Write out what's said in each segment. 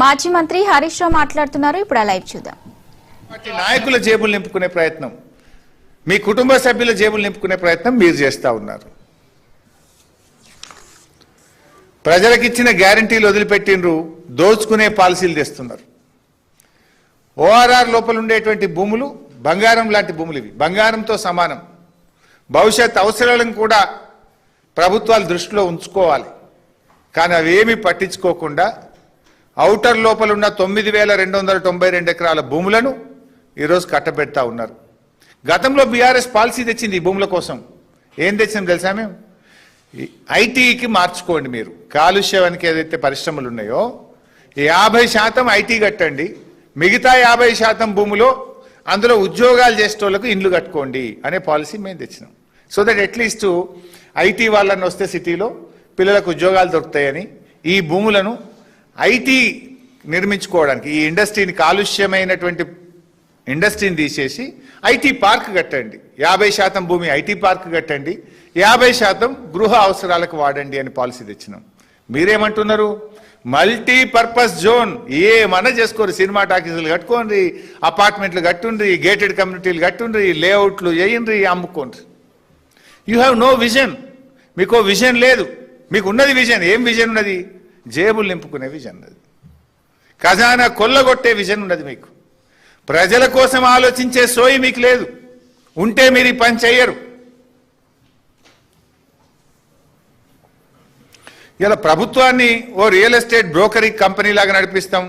మాజీ మంత్రి హరీష్ రావు మాట్లాడుతున్నారు. ఇప్పుడు లైవ్ చూద్దాం. నాయకుల జేబులు నింపుకునే ప్రయత్నం, మీ కుటుంబ సభ్యుల జేబులు నింపుకునే ప్రయత్నం మీరు చేస్తూ ఉన్నారు. ప్రజలకు ఇచ్చిన గ్యారంటీలు వదిలిపెట్టినరు, దోచుకునే పాలసీలు తెస్తున్నారు. ఓఆర్ఆర్ లోపల ఉండేటువంటి భూములు బంగారం లాంటి భూములు, ఇవి బంగారంతో సమానం. భవిష్యత్ అవసరాలను కూడా ప్రభుత్వాలు దృష్టిలో ఉంచుకోవాలి. కానీ అవేమీ పట్టించుకోకుండా ఔటర్ లోపల ఉన్న 9,292 ఎకరాల భూములను ఈరోజు కట్టబెడతా ఉన్నారు. గతంలో బీఆర్ఎస్ పాలసీ తెచ్చింది ఈ భూముల కోసం. ఏం తెచ్చిందో తెలుసా? మేము ఐటీకి మార్చుకోండి. మీరు కాలుష్యానికి ఏదైతే పరిశ్రమలు ఉన్నాయో 50% ఐటీ కట్టండి, మిగతా 50% భూములో అందులో ఉద్యోగాలు చేసేటోళ్లకు ఇండ్లు కట్టుకోండి అనే పాలసీ మేము తెచ్చినాం. సో దట్ అట్లీస్ట్ ఐటీ వాళ్ళని వస్తే సిటీలో పిల్లలకు ఉద్యోగాలు దొరుకుతాయని ఈ భూములను ఐటీ నిర్మించుకోవడానికి, ఈ ఇండస్ట్రీని, కాలుష్యమైనటువంటి ఇండస్ట్రీని తీసేసి ఐటీ పార్క్ కట్టండి, 50% భూమి ఐటీ పార్క్ కట్టండి, 50% గృహ అవసరాలకు వాడండి అని పాలసీ తెచ్చినాం. మీరేమంటున్నారు? మల్టీపర్పస్ జోన్ ఏమన్నా చేసుకోరు, సినిమా టాకీసులు కట్టుకోండి, అపార్ట్మెంట్లు కట్టుండ్రి, గేటెడ్ కమ్యూనిటీలు కట్టుండ్రి, లేఅవుట్లు చేయండి, అమ్ముకోండి. You have no vision. మీకు విజన్ లేదు. మీకు ఉన్నది విజన్. ఏం విజన్ ఉన్నది? జేబులు నింపుకునే విజన్ ఉన్నది, ఖజానా కొల్లగొట్టే విజన్ ఉన్నది. మీకు ప్రజల కోసం ఆలోచించే సోయి మీకు లేదు. ఉంటే మీరు ఈ పని చెయ్యరు. ఇలా ప్రభుత్వాన్ని ఓ రియల్ ఎస్టేట్ బ్రోకరీ కంపెనీ లాగా నడిపిస్తాం,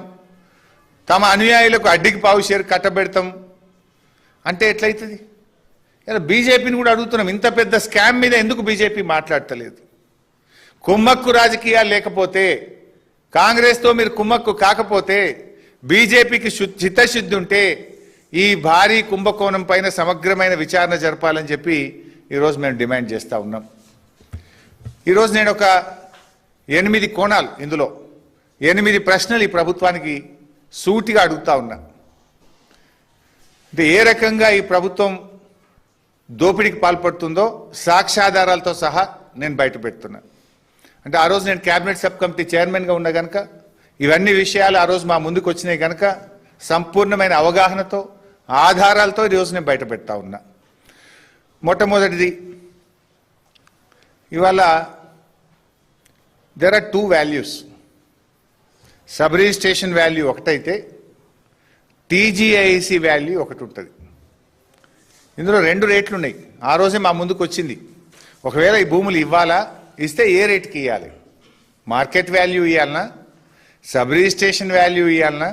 తమ అనుయాయులకు అడ్డికి పావు షేర్ కట్టబెడతాం అంటే ఎట్లయితుంది? ఇలా బీజేపీని కూడా అడుగుతున్నాం, ఇంత పెద్ద స్కామ్ మీద ఎందుకు బీజేపీ మాట్లాడతలేదు? కుమ్మక్కు రాజకీయాలు లేకపోతే, కాంగ్రెస్తో మీరు కుమ్మక్కు కాకపోతే, బీజేపీకి చిత్తశుద్ధి ఉంటే ఈ భారీ కుంభకోణం పైన సమగ్రమైన విచారణ జరపాలని చెప్పి ఈరోజు మేము డిమాండ్ చేస్తూ ఉన్నాం. ఈరోజు నేను ఒక 8 కోణాలు, ఇందులో 8 ప్రశ్నలు ఈ ప్రభుత్వానికి సూటిగా అడుగుతా ఉన్నా. అంటే ఏ రకంగా ఈ ప్రభుత్వం దోపిడీకి పాల్పడుతుందో సాక్ష్యాధారాలతో సహా నేను బయట పెడుతున్నా. అంటే ఆ రోజు నేను క్యాబినెట్ సబ్ కమిటీ చైర్మన్గా ఉన్నా కనుక ఇవన్నీ విషయాలు ఆ రోజు మా ముందుకు వచ్చినాయి కనుక సంపూర్ణమైన అవగాహనతో, ఆధారాలతో ఈరోజు నేను బయట పెడతా ఉన్నా. మొట్టమొదటిది, ఇవాళ there are 2 values. Sub registration value ఒకటైతే టీజీఐసి వాల్యూ ఒకటి ఉంటుంది. ఇందులో 2 రేట్లు ఉన్నాయి. ఆ రోజే మా ముందుకు వచ్చింది. ఒకవేళ ఈ భూములు ఇవ్వాలా, ఇస్తే ఏ రేటుకి ఇవ్వాలి? మార్కెట్ వాల్యూ ఇవ్వాలన్నా, సబ్ రిజిస్ట్రేషన్ వాల్యూ ఇవ్వాలన్నా,